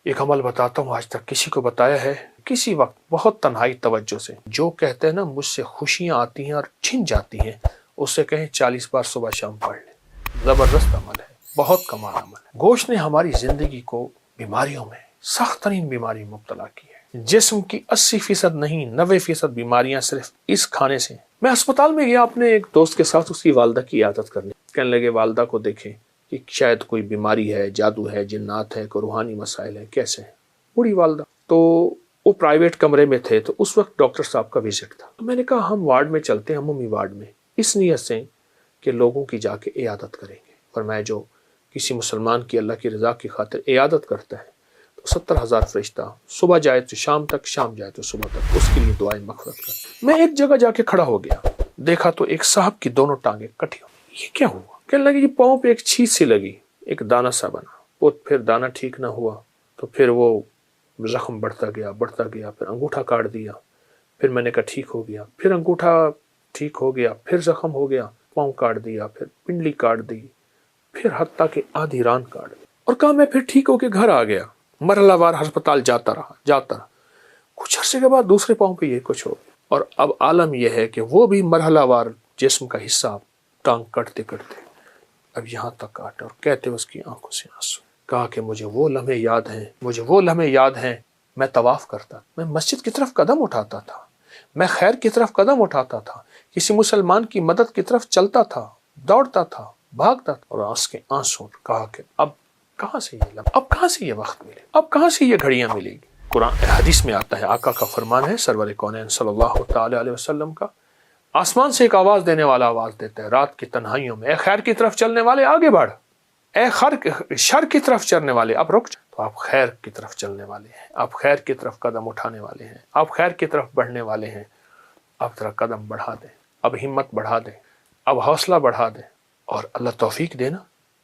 ایک عمل بتاتا ہوں، آج تک کسی کو بتایا ہے، کسی وقت بہت تنہائی توجہ سے جو کہتے ہیں نا مجھ سے خوشیاں آتی ہیں اور چھن جاتی ہیں، اس سے کہیں 40 بار صبح شام پڑھ لیں۔ زبردست عمل ہے، بہت کمال عمل ہے۔ گوشت نے ہماری زندگی کو بیماریوں میں سخت ترین بیماری مبتلا کی ہے۔ جسم کی 80% نہیں 90% بیماریاں صرف اس کھانے سے۔ میں اسپتال میں گیا اپنے ایک دوست کے ساتھ اس کی والدہ کی عیادت کرنے، کہنے لگے والدہ کو دیکھیں کہ شاید کوئی بیماری ہے، جادو ہے، جنات ہے، کوئی روحانی مسائل ہے، کیسے ہیں بوڑھی والدہ۔ تو وہ پرائیویٹ کمرے میں تھے، تو اس وقت ڈاکٹر صاحب کا وزٹ تھا۔ تو میں نے کہا ہم وارڈ میں چلتے ہیں، عمومی وارڈ میں، اس نیت سے کہ لوگوں کی جا کے عیادت کریں گے۔ فرمایا جو کسی مسلمان کی اللہ کی رضا کی خاطر عیادت کرتا ہے تو 70,000 فرشتہ صبح جائے تو شام تک، شام جائے تو صبح تک اس کے لیے دعائیں مغفرت کرتے۔ میں ایک جگہ جا کے کھڑا ہو گیا، دیکھا تو ایک صاحب کی دونوں ٹانگیں کٹی ہوئی۔ یہ کیا ہوا؟ کہنے لگے یہ پاؤں پہ ایک چھیز سی لگی، ایک دانہ سا بنا، وہ پھر دانہ ٹھیک نہ ہوا تو پھر وہ زخم بڑھتا گیا، پھر انگوٹھا کاٹ دیا، پھر میں نے کہا ٹھیک ہو گیا، پھر انگوٹھا ٹھیک ہو گیا، پھر زخم ہو گیا، پاؤں کاٹ دیا، پھر پنڈلی کاٹ دی، پھر حتیٰ کہ آدھی ران کاٹ دی، اور کہا میں پھر ٹھیک ہو کے گھر آ گیا۔ مرحلہ وار ہسپتال جاتا رہا۔ کچھ عرصے کے بعد دوسرے پاؤں پہ یہ کچھ ہو گیا، اور اب عالم یہ ہے کہ وہ بھی مرحلہ وار جسم کا حصہ ٹانگ کٹتے کٹتے اب یہاں تک کاٹا، اور کہتے اس کی آنکھوں سے آنسو۔ کہا کہ مجھے وہ لمحے یاد ہیں، میں طواف کرتا، میں مسجد کی طرف قدم اٹھاتا تھا، میں خیر کی طرف قدم اٹھاتا تھا، کسی مسلمان کی مدد کی طرف چلتا تھا، دوڑتا تھا، بھاگتا تھا، اور آنکھ کے آنسو۔ کہا کہ اب کہاں سے یہ لمحہ، اب کہاں سے یہ وقت ملے، اب کہاں سے یہ گھڑیاں ملے گی؟ قرآن حدیث میں آتا ہے، آقا کا فرمان ہے سرور کونین صلی اللہ تعالی علیہ وسلم کا، آسمان سے ایک آواز دینے والا آواز دیتا ہے رات کی تنہائیوں میں، اے خیر کی طرف چلنے والے آگے بڑھ، اے شر کی طرف چلنے والے اب رک جا۔ تو آپ خیر کی طرف چلنے والے ہیں، آپ خیر کی طرف قدم اٹھانے والے ہیں، آپ خیر کی طرف بڑھنے والے ہیں، اب ذرا قدم بڑھا دیں، اب ہمت بڑھا دیں، اب حوصلہ بڑھا دیں، اور اللہ توفیق دینا۔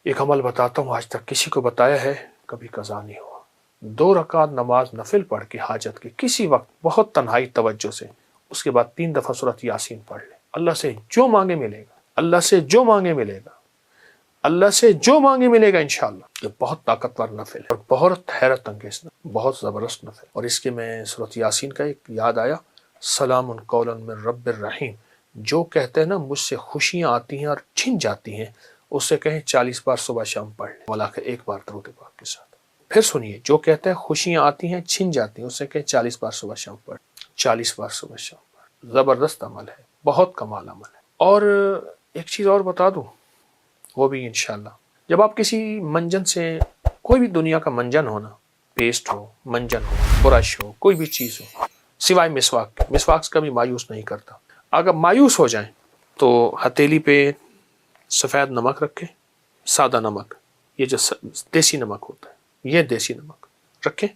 ایک عمل بتاتا ہوں، آج تک کسی کو بتایا ہے، کبھی قضا نہیں ہوا۔ 2 رکعت نماز نفل پڑھ کے حاجت کی کسی وقت بہت تنہائی توجہ سے، اس کے بعد 3 دفعہ سورۃ یاسین پڑھ لیں، اللہ سے جو مانگے ملے گا، اللہ سے جو مانگے ملے گا، اللہ سے جو مانگے ملے گا انشاءاللہ۔ یہ بہت طاقتور نفل ہے اور بہت حیرت انگیز، بہت زبردست نفل۔ اور اس کے میں سورۃ یاسین کا ایک یاد آیا، سلام قولا من رب الرحیم، جو کہتے ہیں نا مجھ سے خوشیاں آتی ہیں اور چھن جاتی ہیں، اس سے کہیں 40 بار صبح شام پڑھ لیں، مولا کے ایک بار درود پاک کے ساتھ۔ پھر سنیے، جو کہتے ہیں خوشیاں آتی ہیں چھن جاتی ہیں، اس سے کہیں 40 بار صبح شام پڑھ، 40 بار صبح شام پڑھ۔ زبردست عمل ہے، بہت کمال عمل ہے۔ اور ایک چیز اور بتا دوں، وہ بھی انشاءاللہ، جب آپ کسی منجن سے، کوئی بھی دنیا کا منجن ہونا، پیسٹ ہو، منجن ہو، برش ہو، کوئی بھی چیز ہو، سوائے مسواک کے، مسواک کبھی مایوس نہیں کرتا۔ اگر مایوس ہو جائیں تو ہتھیلی پہ سفید نمک رکھیں، سادہ نمک، یہ جو دیسی نمک ہوتا ہے، یہ دیسی نمک رکھیں،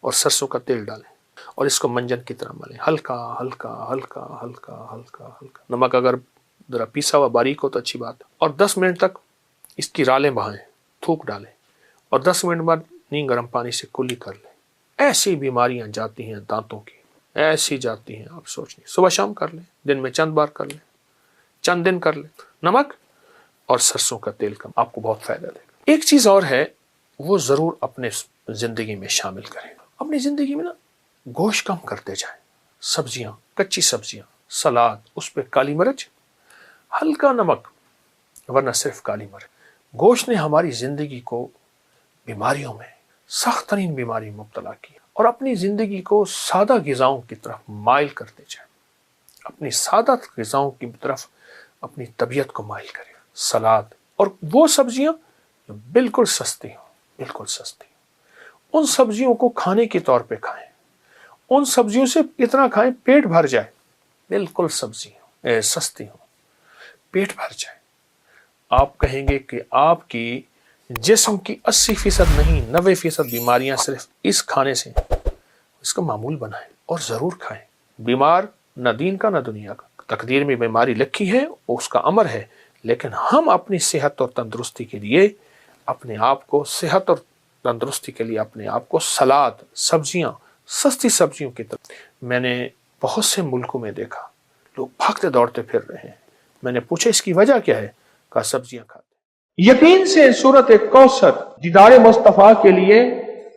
اور سرسوں کا تیل ڈالیں، اور اس کو منجن کی طرح ملیں، ہلکا ہلکا ہلکا ہلکا ہلکا ہلکا۔ نمک اگر ذرا پیسا ہوا باریک ہو تو اچھی بات ہے، اور 10 منٹ تک اس کی رالیں بہائیں، تھوک ڈالیں، اور 10 منٹ بعد نیم گرم پانی سے کلی کر لیں۔ ایسی بیماریاں جاتی ہیں دانتوں کی، ایسی جاتی ہیں آپ سوچ نہیں۔ صبح شام کر لیں، دن میں چند بار کر لیں، چند دن کر لیں، نمک اور سرسوں کا تیل کم، آپ کو بہت فائدہ دے گا۔ ایک چیز اور ہے، وہ ضرور اپنے زندگی میں شامل کریں۔ اپنی زندگی میں نا گوشت کم کرتے جائیں، سبزیاں، کچی سبزیاں، سلاد، اس پہ کالی مرچ، ہلکا نمک، ورنہ صرف کالی مرچ۔ گوشت نے ہماری زندگی کو بیماریوں میں سخت ترین بیماری مبتلا کی، اور اپنی زندگی کو سادہ غذاؤں کی طرف مائل کرتے جائیں، اپنی سادہ غذاؤں کی طرف اپنی طبیعت کو مائل کریں۔ سلاد اور وہ سبزیاں جو بالکل سستی ہوں، بالکل سستی ہوں، ان سبزیوں کو کھانے کے طور پہ کھائیں، ان سبزیوں سے اتنا کھائیں پیٹ بھر جائے، بالکل سبزی ہوں، سستی ہوں، پیٹ بھر جائے۔ آپ کہیں گے کہ آپ کی جسم کی 80% نہیں 90% بیماریاں صرف اس کھانے سے، اس کا معمول بنائیں اور ضرور کھائیں۔ بیمار نہ دین کا نہ دنیا کا، تقدیر میں بیماری لکھی ہے، اس کا امر ہے، لیکن ہم اپنی صحت اور تندرستی کے لیے اپنے آپ کو، صحت اور تندرستی کے لیے اپنے آپ کو سلاد، سبزیاں، سستی سبزیوں کی طرف۔ میں نے بہت سے ملکوں میں دیکھا لوگ بھاگتے دوڑتے پھر رہے ہیں، میں نے پوچھا اس کی وجہ کیا ہے؟ کہا سبزیاں کھاتے۔ یقین سے سورۃ کوثر دیدار مصطفیٰ کے لیے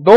2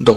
2,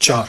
4,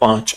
5,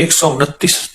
129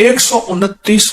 129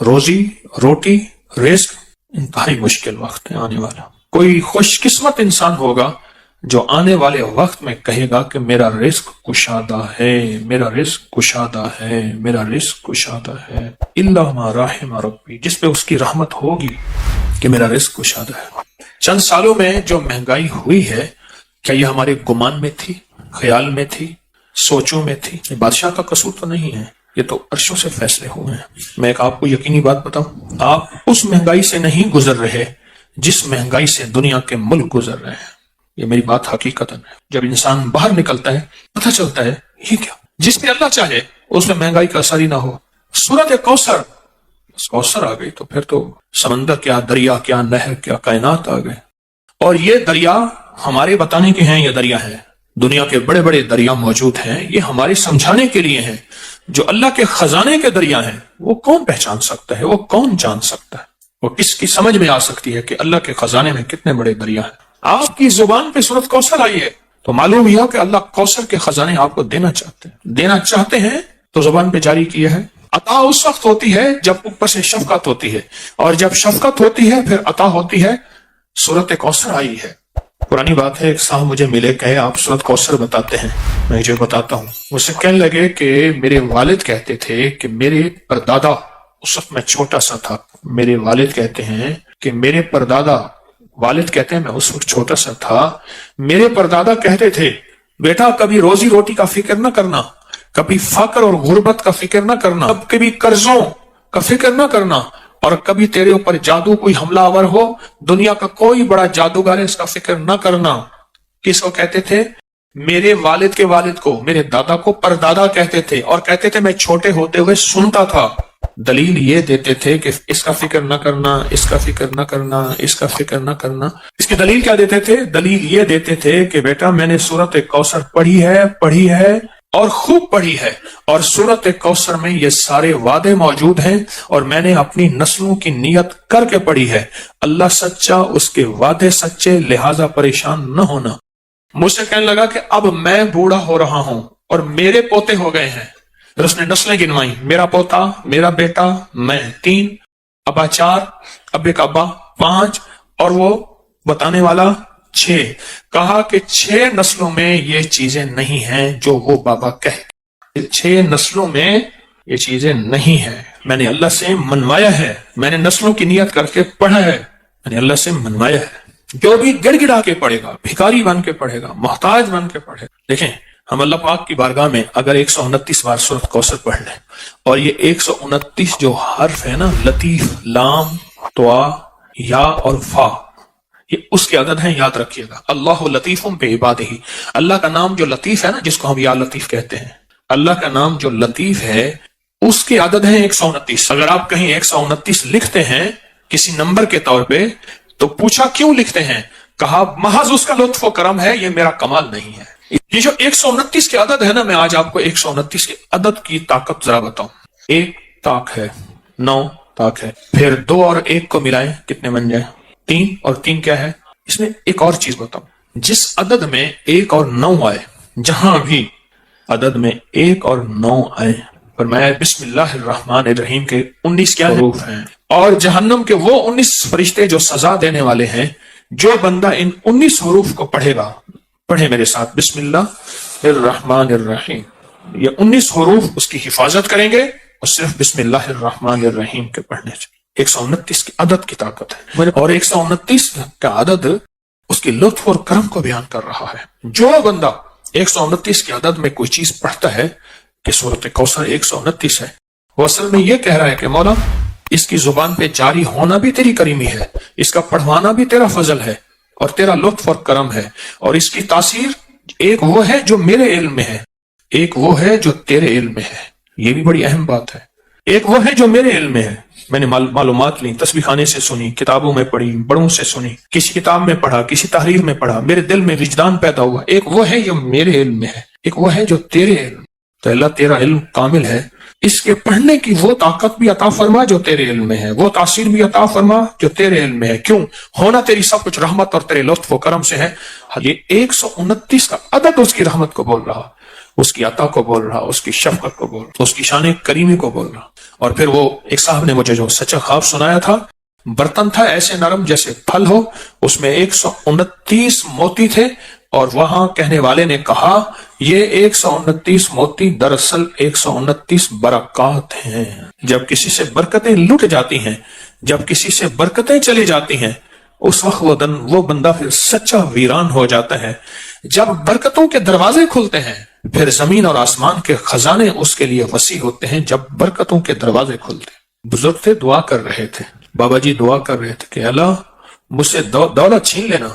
روزی روٹی رزق انتہائی مشکل وقت ہے آنے والا. کوئی خوش قسمت انسان ہوگا جو آنے والے وقت میں کہے گا کہ میرا رزق کشادہ ہے، میرا رزق کشادہ ہے، میرا رزق کشادہ ہے. الا ما رحم ربی، جس پہ اس کی رحمت ہوگی کہ میرا رزق کشادہ ہے. چند سالوں میں جو مہنگائی ہوئی ہے، کیا یہ ہمارے گمان میں تھی، خیال میں تھی، سوچوں میں تھی؟ یہ بادشاہ کا قصور تو نہیں ہے، یہ تو عرشوں سے فیصلے ہوئے ہیں. میں ایک آپ کو یقینی بات بتاؤں، آپ اس مہنگائی سے نہیں گزر رہے جس مہنگائی سے دنیا کے ملک گزر رہے ہیں. یہ میری بات حقیقت ہے. جب انسان باہر نکلتا ہے پتہ چلتا ہے یہ کیا، جس پہ اللہ چاہے اس میں مہنگائی کا اثر ہی نہ ہو. سورت کوثر، بس کوثر آ گئی تو پھر تو سمندر کیا، دریا کیا، نہر کیا، کائنات آ گئے. اور یہ دریا ہمارے بتانے کے ہیں، یہ دریا ہے. دنیا کے بڑے بڑے دریا موجود ہیں، یہ ہمارے سمجھانے کے لیے ہیں. جو اللہ کے خزانے کے دریا ہیں وہ کون پہچان سکتا ہے، وہ کون جان سکتا ہے، وہ کس کی سمجھ میں آ سکتی ہے کہ اللہ کے خزانے میں کتنے بڑے دریا ہیں. آپ کی زبان پہ سورت کوثر آئی ہے تو معلوم ہوا کہ اللہ کوثر کے خزانے آپ کو دینا چاہتے ہیں تو زبان پہ جاری کیا ہے. عطا اس وقت ہوتی ہے جب اوپر سے شفقت ہوتی ہے، اور جب شفقت ہوتی ہے پھر عطا ہوتی ہے. سورت کوثر آئی ہے. پرانی بات ہے، ایک صاحب مجھے ملے، کہے آپ سورت کوثر بتاتے ہیں. میں جو بتاتا ہوں، مجھ سے کہنے لگے کہ میرے والد کہتے تھے کہ میرے پردادا، اس وقت میں چھوٹا سا تھا، میرے والد کہتے ہیں کہ میرے پردادا، والد کہتے ہیں میں اس وقت چھوٹا سا تھا، میرے پردادا کہتے تھے بیٹا کبھی روزی روٹی کا فکر نہ کرنا، کبھی فقر اور غربت کا فکر نہ کرنا، کبھی قرضوں کا فکر نہ کرنا، اور کبھی تیرے اوپر جادو کوئی حملہ آور ہو، دنیا کا کوئی بڑا جادوگر ہے اس کا فکر نہ کرنا. کس کو کہتے تھے؟ میرے والد کے والد کو، میرے دادا کو پردادا کہتے تھے، اور کہتے تھے میں چھوٹے ہوتے ہوئے سنتا تھا. دلیل یہ دیتے تھے کہ اس کا فکر نہ کرنا، اس کا فکر نہ کرنا، اس کا فکر نہ کرنا. اس کی دلیل کیا دیتے تھے؟ دلیل یہ دیتے تھے کہ بیٹا میں نے سورت کوثر پڑھی ہے اور خوب پڑھی ہے، اور سورت کوثر میں یہ سارے وعدے موجود ہیں، اور میں نے اپنی نسلوں کی نیت کر کے پڑھی ہے. اللہ سچا، اس کے وعدے سچے، لہذا پریشان نہ ہونا. مجھ سے کہنے لگا کہ اب میں بوڑھا ہو رہا ہوں اور میرے پوتے ہو گئے ہیں. پھر اس نے نسلیں گنوائیں، میرا پوتا، میرا بیٹا، میں 3، ابا 4، ابے کا ابا 5، اور وہ بتانے والا 6. کہا کہ 6 نسلوں میں یہ چیزیں نہیں ہیں جو وہ بابا کہے. 6 نسلوں میں یہ چیزیں نہیں ہیں. میں نے اللہ سے منوایا ہے، میں نے نسلوں کی نیت کر کے پڑھا ہے، میں نے اللہ سے منوایا ہے. جو بھی گڑ گڑا کے پڑھے گا، بھکاری بن کے پڑھے گا، محتاج بن کے پڑھے گا. دیکھیں ہم اللہ پاک کی بارگاہ میں اگر 129 بار سورت کوثر پڑھ لیں، اور یہ 129 جو حرف ہے نا، لطیف، لام، طوا، یا اور فا، یہ اس کے عدد ہیں. یاد رکھیے گا، اللہ لطیف بعبادہ. اللہ کا نام جو لطیف ہے نا، جس کو ہم یا لطیف کہتے ہیں، اللہ کا نام جو لطیف ہے اس کے عدد ہیں 129. اگر آپ کہیں 129 لکھتے ہیں کسی نمبر کے طور پہ تو پوچھا کیوں لکھتے ہیں؟ کہا محض اس کا لطف و کرم ہے، یہ میرا کمال نہیں ہے. یہ جو 129 کے عدد ہے نا، میں آج آپ کو 129 کے عدد کی طاقت ذرا بتاؤں. 1 طاق ہے، 9 طاق ہے، پھر 2 اور 1 کو ملائیں کتنے بن جائیں؟ 3، اور 3 کیا ہے؟ اس میں ایک اور چیز بتاؤں، جس عدد میں 1 اور 9 آئے، جہاں بھی عدد میں 1 اور 9 آئے، فرمایا بسم اللہ الرحمن الرحیم کے 19 کیا حروف ہیں، اور جہنم کے وہ 19 فرشتے جو سزا دینے والے ہیں. جو بندہ ان 19 حروف کو پڑھے گا، پڑھے میرے ساتھ، بسم اللہ الرحمن الرحیم، یہ 19 حروف اس کی حفاظت کریں گے، اور صرف بسم اللہ الرحمن الرحیم کے پڑھنے سے. 129 کی عدد کی طاقت ہے، اور 129 کا عدد اس کی لطف اور کرم کو بیان کر رہا ہے. جو بندہ 129 کی عدد میں کوئی چیز پڑھتا ہے کہ سورت کوثر 129 ہے، وہ اصل میں یہ کہہ رہا ہے کہ مولا اس کی زبان پہ جاری ہونا بھی تیری کریمی ہے، اس کا پڑھوانا بھی تیرا فضل ہے اور تیرا لطف اور کرم ہے، اور اس کی تاثیر ایک وہ ہے جو میرے علم میں ہے، ایک وہ ہے جو تیرے علم میں ہے. یہ بھی بڑی اہم بات ہے. ایک وہ ہے جو میرے علم میں ہے، میں نے معلومات لی، تسبیح خانے سے سنی، کتابوں میں پڑھی، بڑوں سے سنی، کسی کتاب میں پڑھا، کسی تحریر میں پڑھا، میرے دل میں وجدان پیدا ہوا. ایک وہ ہے جو میرے علم میں ہے، ایک وہ ہے جو تیرے علم. تو اللہ تیرا علم کامل ہے، اس کے پڑھنے کی وہ طاقت بھی عطا فرما جو تیرے علم میں ہے، وہ تاثیر بھی عطا فرما جو تیرے علم میں ہے. کیوں؟ ہونا تیری سب کچھ رحمت اور تیرے لطف و کرم سے ہے. یہ 129 کا عدد اس کی رحمت کو بول رہا، اس کی عطا کو بول رہا، اس کی شفقت کو بول رہا، اس کی شان کریمی کو بول رہا. اور پھر وہ ایک صاحب نے مجھے جو سچا خواب سنایا تھا، برتن تھا ایسے نرم جیسے پھل ہو، اس میں 129 موتی تھے، اور وہاں کہنے والے نے کہا یہ 129 موتی دراصل 129 برکات ہیں۔ جب کسی سے برکتیں لٹ جاتی ہیں، جب کسی سے برکتیں چلی جاتی ہیں، اس وقت وہ بندہ پھر سچا ویران ہو جاتا ہے۔ جب برکتوں کے دروازے کھلتے ہیں، پھر زمین اور آسمان کے خزانے اس کے لیے وسیع ہوتے ہیں۔ جب برکتوں کے دروازے کھلتے ہیں، بزرگ تھے، دعا کر رہے تھے، بابا جی دعا کر رہے تھے کہ اللہ مجھ سے دولت چھین لینا،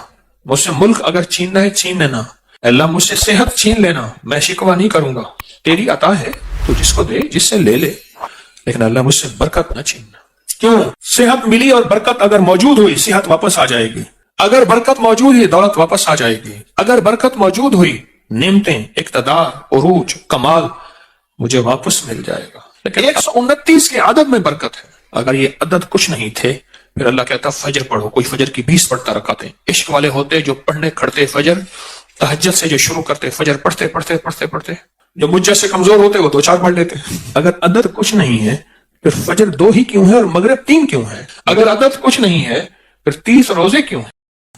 مجھ سے ملک اگر چھیننا ہے چھین لینا، اللہ مجھ سے صحت چھین لینا، میں شکوہ نہیں کروں گا، تیری عطا ہے، تو جس کو دے، جس سے لے لے، لیکن اللہ مجھ سے برکت نہ چھیننا۔ کیوں؟ صحت ملی اور برکت اگر موجود ہوئی، صحت واپس آ جائے گی۔ اگر برکت موجود ہوئی، دولت واپس آ جائے گی۔ اگر برکت موجود ہوئی، نعمتیں، اقتدار، عروج، کمال مجھے واپس مل جائے گا۔ لیکن 129 کے عدد میں برکت ہے۔ اگر یہ عدد کچھ نہیں تھے، پھر اللہ کہتا فجر پڑھو، کوئی فجر کی 20 پڑھتا رکعتیں۔ عشق والے ہوتے جو پڑھنے کھڑتے فجر، تہجد سے جو شروع کرتے فجر پڑھتے پڑھتے پڑھتے پڑھتے، جو مجھ جیسے کمزور ہوتے وہ 2-4 پڑھ لیتے۔ اگر عدد کچھ نہیں ہے، پھر فجر 2 ہی کیوں ہے اور مغرب 3 کیوں ہے؟ اگر عدد کچھ نہیں ہے، پھر 30 روزے کیوں ہیں؟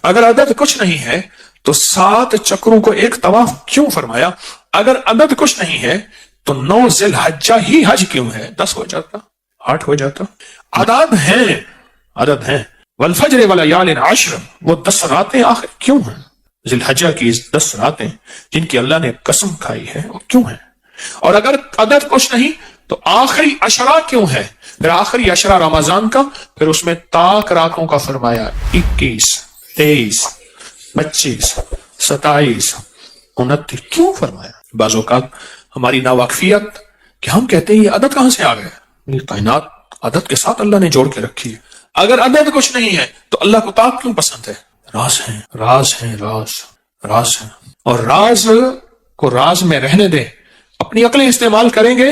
اگر عدد کچھ نہیں ہے تو 7 چکروں کو ایک طواف کیوں فرمایا؟ اگر عدد کچھ نہیں ہے تو 9 ذی الحجہ ہی حج کیوں ہے؟ 10 ہو جاتا، 8 ہو جاتا۔ عدد ہیں والفجر ولیال عشر، وہ 10 راتیں آخر کیوں ہیں؟ ذی الحجہ کی 10 راتیں جن کی اللہ نے قسم کھائی ہے وہ کیوں ہیں؟ اور اگر عدد کچھ نہیں تو آخری عشرہ کیوں ہے؟ پھر آخری عشرہ رمضان کا، پھر اس میں طاق راتوں کا فرمایا، 21، 23، 25، 27، 29 کیوں فرمایا؟ بعض اوقات ہماری ناواقفیت کہ ہم کہتے ہیں یہ عدد کہاں سے آ گئے؟ یہ کائنات عدد کے ساتھ اللہ نے جوڑ کے رکھی ہے۔ اگر عدد کچھ نہیں ہے تو اللہ کو طاق کیوں پسند ہے؟ راز ہیں، راز ہیں، راز ہیں، اور راز کو راز میں رہنے دیں۔ اپنی عقلیں استعمال کریں گے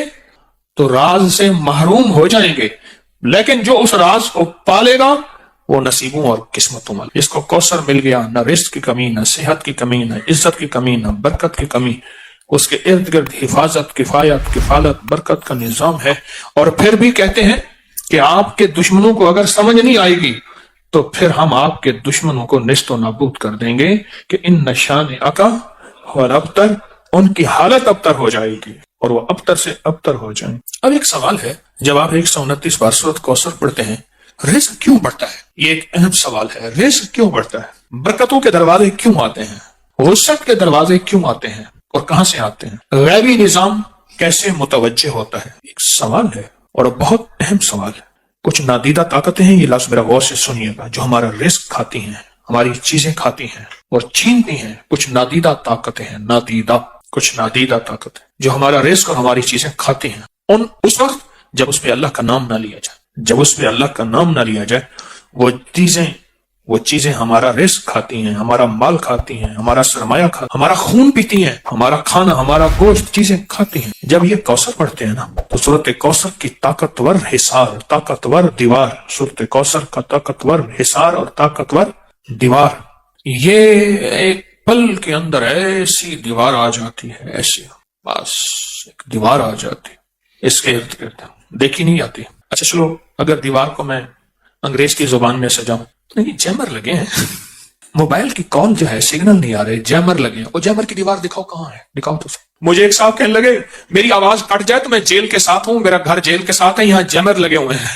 تو راز سے محروم ہو جائیں گے، لیکن جو اس راز کو پالے گا وہ نصیبوں اور قسمتوں میں۔ جس کو کوثر مل گیا، نہ رزق کی کمی، نہ صحت کی کمی، نہ عزت کی کمی، نہ برکت کی کمی، اس کے ارد گرد حفاظت، کفایت، کفالت، برکت کا نظام ہے۔ اور پھر بھی کہتے ہیں کہ آپ کے دشمنوں کو اگر سمجھ نہیں آئے گی تو پھر ہم آپ کے دشمنوں کو نیست و نابود کر دیں گے کہ ان نشان اکا اور ابتر، ان کی حالت ابتر ہو جائے گی اور وہ ابتر سے ابتر ہو جائیں۔ اب ایک سوال ہے، جب آپ 129 بار سورۃ کوثر پڑھتے ہیں، رزق کیوں بڑھتا ہے؟ یہ ایک اہم سوال ہے، رزق کیوں بڑھتا ہے؟ برکتوں کے دروازے کیوں آتے ہیں؟ وسعت کے دروازے کیوں آتے ہیں اور کہاں سے آتے ہیں؟ غیبی نظام کیسے متوجہ ہوتا ہے؟ ایک سوال ہے اور بہت اہم سوال ہے۔ کچھ نادیدہ طاقتیں ہیں، یہ لفظ میرا غور سے سنیے گا، جو ہمارا رزق کھاتی ہیں، ہماری چیزیں کھاتی ہیں اور چھینتی ہیں۔ کچھ نادیدہ طاقتیں ہیں، کچھ نادیدہ طاقتیں جو ہمارا رزق اور ہماری چیزیں کھاتی ہیں۔ اس وقت جب اس پہ اللہ کا نام نہ لیا جائے، جب اس پہ اللہ کا نام نہ لیا جائے، وہ چیزیں ہمارا رزق کھاتی ہیں، ہمارا مال کھاتی ہیں، ہمارا سرمایہ کھاتی ہیں، ہمارا خون پیتی ہیں، ہمارا کھانا، ہمارا گوشت چیزیں کھاتی ہیں۔ جب یہ کوثر پڑھتے ہیں نا تو سورۃ کوثر کی طاقتور حصار، طاقتور دیوار، سورۃ کوثر کا طاقتور حصار اور طاقتور دیوار، یہ ایک پل کے اندر ایسی دیوار آ جاتی ہے، ایسی بس ایک دیوار آ جاتی، اس کے ارد گرد دیکھی نہیں آتی۔ اچھا چلو، اگر دیوار کو میں انگریز کی زبان میں سجاؤں، نہیں، جیمر لگے ہیں، موبائل کی کال جو ہے سگنل نہیں آ رہے، جیمر لگے ہیں۔ وہ جیمر کی دیوار دکھاؤ کہاں ہے، دکھاؤ تو۔ مجھے ایک صاحب کہنے لگے میری آواز کٹ جائے تو میں جیل کے ساتھ ہوں، میرا گھر جیل کے ساتھ ہے، یہاں جیمر لگے ہوئے ہیں،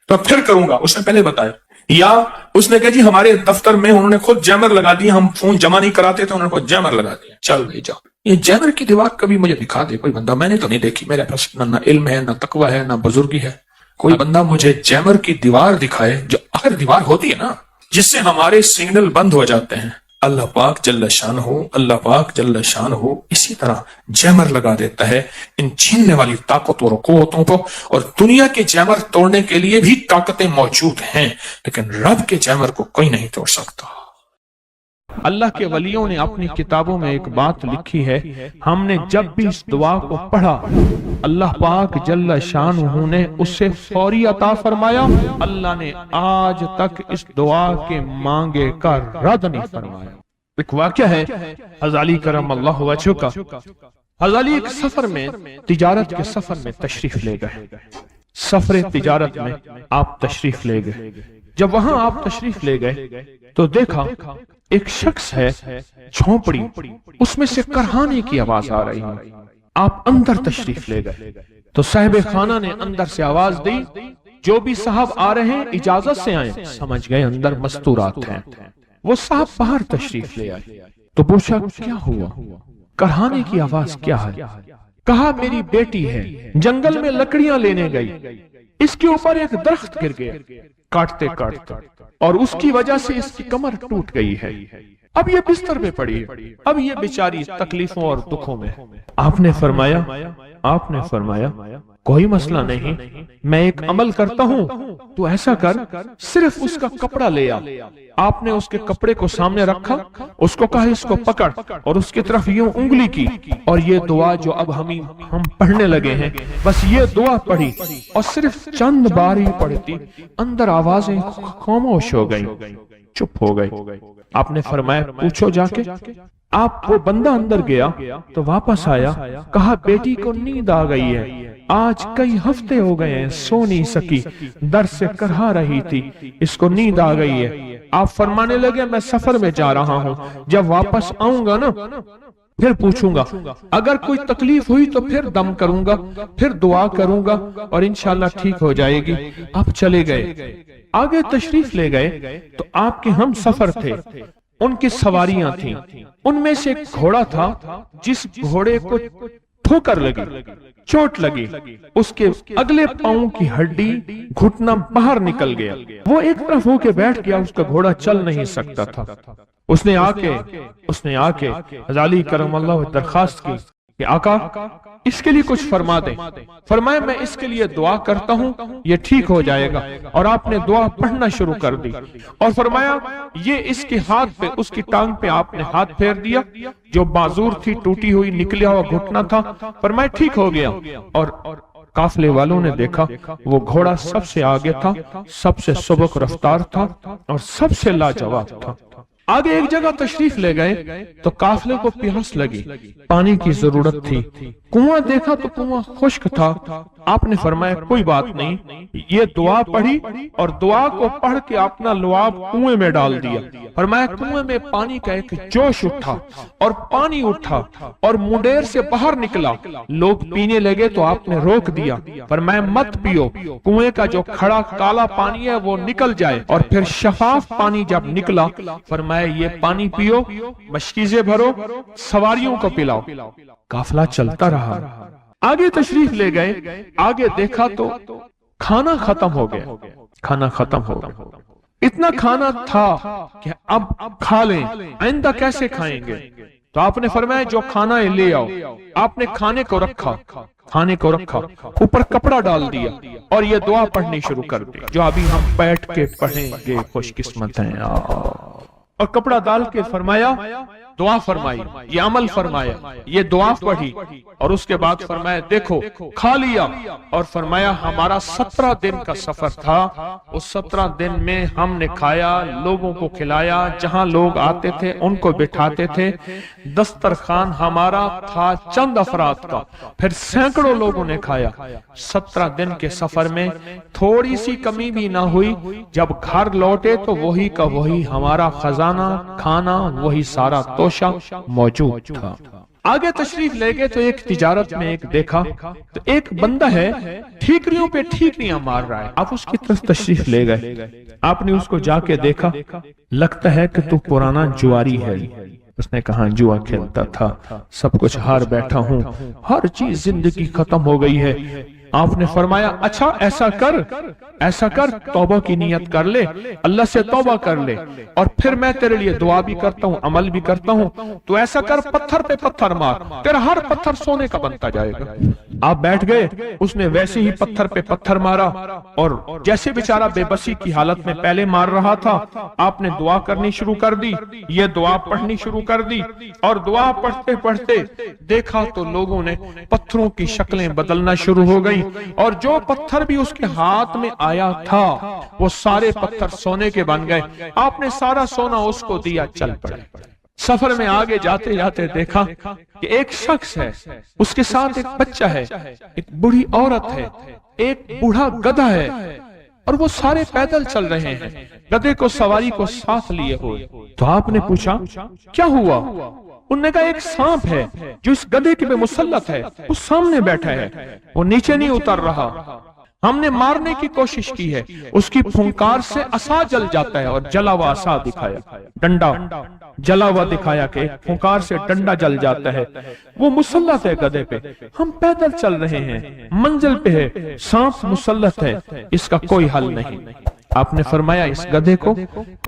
تو پھر کروں گا۔ اس نے پہلے بتایا، یا اس نے کہا جی ہمارے دفتر میں انہوں نے خود جیمر لگا دیا، ہم فون جمع نہیں کراتے تو انہوں نے خود جیمر لگا دیا۔ چل بھائی جاؤ، یہ جیمر کی دیوار کبھی مجھے دکھا دے کوئی بندہ، میں نے تو نہیں دیکھی، میرے پاس نہ علم ہے، نہ تقوی ہے، نہ بزرگی ہے۔ کوئی بندہ مجھے جیمر کی دیوار دکھائے، جو آخر دیوار ہوتی ہے نا جس سے ہمارے سگنل بند ہو جاتے ہیں۔ اللہ پاک جل شان ہو، اللہ پاک جل شان ہو اسی طرح جیمر لگا دیتا ہے ان چھیننے والی طاقتوں اور قوتوں کو۔ اور دنیا کے جیمر توڑنے کے لیے بھی طاقتیں موجود ہیں، لیکن رب کے جیمر کو کوئی نہیں توڑ سکتا۔ اللہ کے ولیوں نے اپنی کتابوں میں ایک بات لکھی ہے، ہم نے جب بھی اس دعا کو پڑھا اللہ پاک جل شانہ نے اسے فوری عطا فرمایا۔ اللہ نے آج تک اس دعا کے مانگے کا رد نہیں فرمایا۔ ایک واقعہ ہے غزالی کرم اللہ وجہہ کا۔ غزالی ایک سفر میں، تجارت کے سفر میں تشریف لے گئے۔ سفر تجارت میں آپ تشریف لے گئے. جب وہاں آپ تشریف لے گئے تو دیکھا ایک شخص ہے جھونپڑی، اس میں سے کرہانے کی آواز آ رہی ہے. آپ اندر تشریف لے گئے تو صاحب خانہ نے اندر سے آواز دی، جو بھی صاحب آ رہے ہیں اجازت سے آئیں. سمجھ گئے اندر مستورات ہیں. وہ صاحب باہر تشریف لے آئے تو پوچھا کیا ہوا، کرہانے کی آواز کیا ہے؟ کہا میری بیٹی ہے، جنگل میں لکڑیاں لینے گئی، اس کے اوپر ایک درخت گر گیا کاٹتے کاٹتے، اور اس کی وجہ سے اس کی کمر ٹوٹ گئی ہے. اب یہ بستر میں پڑی ہے، اب یہ بیچاری تکلیفوں اور دکھوں میں. آپ نے فرمایا کوئی مسئلہ نہیں، میں ایک عمل کرتا ہوں، تو ایسا کر صرف اس کا کپڑا لے آ. آپ نے اس کے کپڑے کو سامنے رکھا، اس کو کہا اس کو پکڑ، اور اس کی طرف یوں انگلی کی، اور یہ دعا جو اب ہم پڑھنے لگے ہیں، بس یہ دعا پڑھی، اور صرف چند بار ہی پڑھتی اندر آوازیں خاموش ہو گئیں، چپ ہو گئی. آپ نے فرمایا پوچھو جا کے. آپ وہ بندہ اندر گیا تو واپس آیا، کہا بیٹی کو نیند آ گئی ہے، آج کئی ہفتے ہو گئے ہیں سو نہیں سکی، در سے کرہا رہی تھی، اس کو نیند آ گئی ہے. آپ فرمانے لگے میں سفر میں جا رہا ہوں، جب واپس آؤں گا نا پھر پوچھوں گا، اگر کوئی تکلیف ہوئی تو پھر دم کروں گا، پھر دعا کروں گا، اور انشاءاللہ ٹھیک ہو جائے گی. آپ چلے گئے، آگے تشریف لے گئے تو آپ کے ہم سفر تھے، ان کی سواریاں تھیں. ان میں سے ایک گھوڑا تھا، جس گھوڑے کو ٹھوکر لگی، چوٹ لگی، اس کے اگلے پاؤں کی ہڈی گھٹنا باہر نکل گیا. وہ ایک طرف ہو کے بیٹھ گیا، اس کا گھوڑا چل نہیں سکتا تھا. اس نے آ کے غزالی کرم اللہ درخواست کی کہ آقا اس کے لیے کچھ فرما دیں. فرمایا میں اس کے لیے دعا کرتا ہوں، یہ ٹھیک ہو جائے گا. اور آپ نے دعا پڑھنا شروع کر دی، اور فرمایا یہ اس کے ہاتھ پہ، اس کی ٹانگ پہ آپ نے ہاتھ پھیر دیا، جو معذور تھی ٹوٹی ہوئی نکلیا ہوا گھٹنا تھا. فرمایا ٹھیک ہو گیا. اور قافلے والوں نے دیکھا وہ گھوڑا سب سے آگے تھا، سب سے سبک رفتار تھا، اور سب سے لاجواب تھا. آگے ایک جگہ تشریف لے گئے تو قافلے کو پیاس لگی، پانی کی ضرورت تھی. کنواں دیکھا تو کنواں خشک تھا. آپ نے فرمایا کوئی بات نہیں، یہ دعا پڑھی، اور دعا کو پڑھ کے اپنا لعاب کنویں میں ڈال دیا. فرمایا کنویں میں پانی کا ایک جوش اٹھا، اور پانی اٹھا اور منڈیر سے باہر نکلا. لوگ پینے لگے تو آپ نے روک دیا. فرمایا مت پیو، کنویں کا جو کھڑا کالا پانی ہے وہ نکل جائے، اور پھر شفاف پانی جب نکلا فرمایا یہ پانی پیو، مشکیزیں بھرو، سواریوں کو پلاؤ. قافلہ چلتا رہا. آگے تشریف لے گئے، آگے دیکھا تو کھانا ختم ہو گیا. اتنا کھانا تھا کہ اب کھا لیں، آئندہ کیسے کھائیں گے؟ تو آپ نے فرمایا جو کھانا ہے لے آؤ. آپ نے کھانے کو رکھا، اوپر کپڑا ڈال دیا، اور یہ دعا پڑھنی شروع کر دی جو ابھی ہم بیٹھ کے پڑھیں گے. خوش قسمت ہیں. اور کپڑا ڈال کے فرمایا دعا فرمائی، یہ عمل فرمایا، یہ دعا پڑھی، اور اس کے بعد فرمایا دیکھو کھا لیا. اور فرمایا ہمارا 17 دن کا سفر تھا، اس 17 دن میں ہم نے کھایا، لوگوں کو کھلایا، جہاں لوگ آتے تھے ان کو بٹھاتے تھے. دسترخوان ہمارا تھا چند افراد کا، پھر سینکڑوں لوگوں نے کھایا. 17 دن کے سفر میں تھوڑی سی کمی بھی نہ ہوئی. جب گھر لوٹے تو وہی کا وہی ہمارا خزانہ، کھانا، وہی سارا توشہ موجود تھا. آگے تشریف لے گئے تو ایک تجارت میں ایک دیکھا تو ایک بندہ ہے ٹھیکریوں پہ ٹھیکریاں مار رہا ہے. آپ اس کی طرف تشریف لے گئے. آپ نے اس کو جا کے دیکھا، لگتا ہے کہ تو پرانا جواری ہے. اس نے کہا جوا کھیلتا تھا، سب کچھ ہار بیٹھا ہوں، ہر چیز زندگی ختم ہو گئی ہے. آپ نے فرمایا اچھا ایسا کر توبہ کی نیت کر لے، اللہ سے توبہ کر لے، اور پھر میں تیرے لیے دعا بھی کرتا ہوں، عمل بھی کرتا ہوں. تو ایسا کر پتھر پہ پتھر مار، تیرا ہر پتھر سونے کا بنتا جائے گا. آپ بیٹھ گئے، اس نے ویسے ہی پتھر پہ پتھر مارا، اور جیسے بیچارہ بے بسی کی حالت میں پہلے مار رہا تھا، آپ نے دعا کرنی شروع کر دی، یہ دعا پڑھنی شروع کر دی. اور دعا پڑھتے پڑھتے دیکھا تو لوگوں نے پتھروں کی شکلیں بدلنا شروع ہو گئی، اور جو پتھر بھی اس کے ہاتھ میں آیا تھا وہ سارے پتھر سونے کے بن گئے. آپ نے سارا سونا اس کو دیا، چل پڑے. سفر میں آگے جاتے جاتے دیکھا کہ ایک شخص ہے، اس کے ساتھ ایک بچہ ہے، ایک بوڑھی عورت ہے، ایک بوڑھا گدھا ہے، اور وہ سارے پیدل چل رہے ہیں، گدھے کو سواری کو ساتھ لیے ہوئے۔ تو آپ نے پوچھا کیا ہوا؟ انہوں نے کہا ایک سانپ ہے جو اس گدھے کے پہ مسلط ہے، اس سامنے بیٹھا ہے، وہ نیچے نہیں اتر رہا، ہم نے مارنے کی کوشش کی ہے، اس کی پھنکار سے عصا جل جاتا ہے، اور جلا ہوا عصا دکھایا، ڈنڈا جلا ہوا دکھایا کہ پھنکار سے ڈنڈا جل جاتا ہے، وہ مسلط ہے گدھے پہ، ہم پیدل چل رہے ہیں، منزل پہ ہے، سانپ مسلط ہے، اس کا کوئی حل نہیں۔ آپ نے فرمایا اس گدھے کو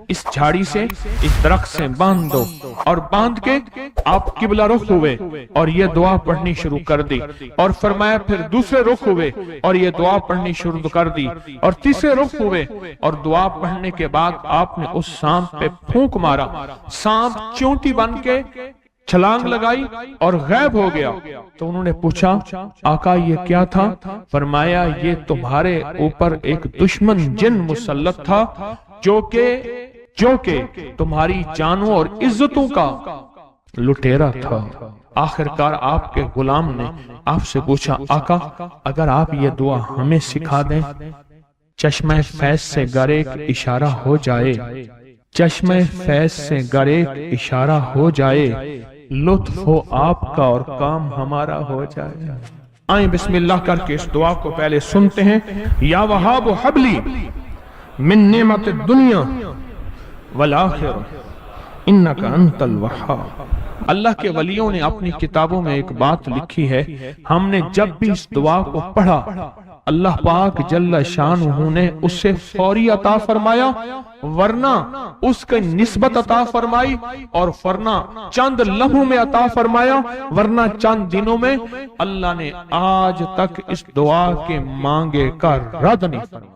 اس جھاڑی سے، اس درخت سے باندھ دو، اور باندھ کے آپ قبلہ رخ ہوئے اور یہ دعا پڑھنی شروع کر دی، اور فرمایا پھر دوسرے رخ ہوئے اور یہ دعا پڑھنی شروع کر دی، اور تیسرے رخ ہوئے اور دعا پڑھنے کے بعد آپ نے اس سانپ پہ پھونک مارا، سانپ چونٹی بن کے چھلانگ لگائی اور غائب ہو گیا۔ تو انہوں نے پوچھا آقا یہ کیا تھا؟ فرمایا یہ تمہارے اوپر ایک دشمن جن مسلط تھا جو کہ تمہاری جانوں اور عزتوں کا لٹیرا تھا۔ آخرکار آپ کے غلام نے آپ سے پوچھا آقا اگر آپ یہ دعا ہمیں سکھا دیں، چشمہ فیض سے گر ایک اشارہ ہو جائے، چشمہ فیض سے گر ایک اشارہ ہو جائے، لطف ہو آپ کا اور کام ہمارا ہو جائے۔ آئیں بسم اللہ کر کے اس دعا کو پہلے سنتے ہیں۔ یا وہاب حبلی من نعمت الدنیا والآخرہ انکا انت الوہاب۔ اللہ کے ولیوں نے اپنی کتابوں میں ایک بات لکھی ہے، ہم نے جب بھی اس دعا کو پڑھا اللہ پاک جل شانہ نے اس سے فوری عطا فرمایا، ورنہ اس کی نسبت عطا فرمائی، اور ورنہ چند لمحوں میں عطا فرمایا، ورنہ چند دنوں میں۔ اللہ نے آج تک اس دعا کے مانگے کا رد نہیں فرمایا۔